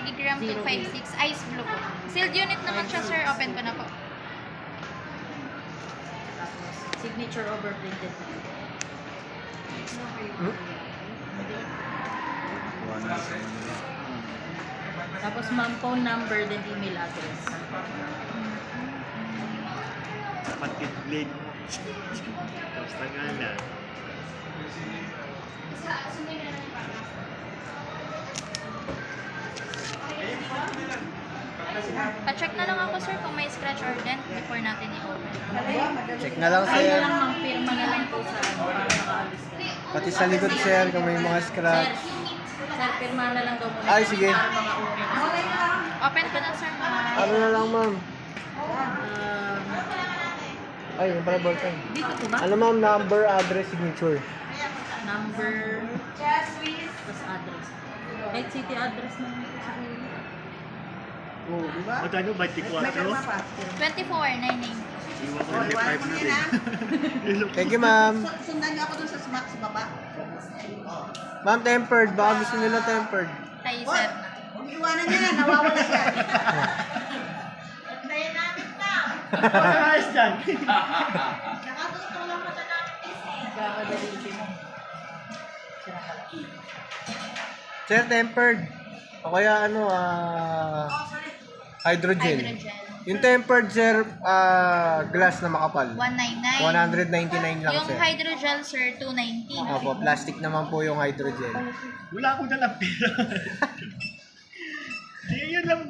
Digigram 256, ice blue po. Sealed unit naman siya, sir. Open ko na po. Tapos, signature overprinted na. Tapos, ma'am, phone number, then email address. Dapat kit-blade mo. Tapos tagal na. Pa-check na lang ako, sir, kung may scratch or dent before natin i-open. Check na lang, Ano sir. na lang, ma'am, pirma na lang po sa ano, para makaalis ka. Pati sa likod, sir, kung may mga scratch. Sir, pirma na lang daw muna. Ay, sige. Para maka-open na. Open ko na, sir. Ano na lang, ma'am? Ay, yung pala ballpen. Dito po ba? Ano, ma'am? Number, address, signature. Number, plus address. Kahit city address na lang po sa ulo. Oo, di ba? Magkano ba? 24? 24.99. Iwan ko 25 na din. Thank you, ma'am. Sundan niyo ako dun sa smack sa baba. Ma'am, tempered. Baka gusto nila tempered. Tayo, sir. Huwag iwanan niya yan, nawawala siya. Ayos dyan. Nakatutulong mo sa namin kasi. Kakadalitin mo. Sir, tempered. O kaya ano, hydrogen. Hydrogen. Yung tempered, sir, glass na makapal. 199. 199 lang, Yung sir. hydrogel, sir, 290. Opo, plastic naman po yung hydrogen. Wala akong dalang pera. Di, yun lang.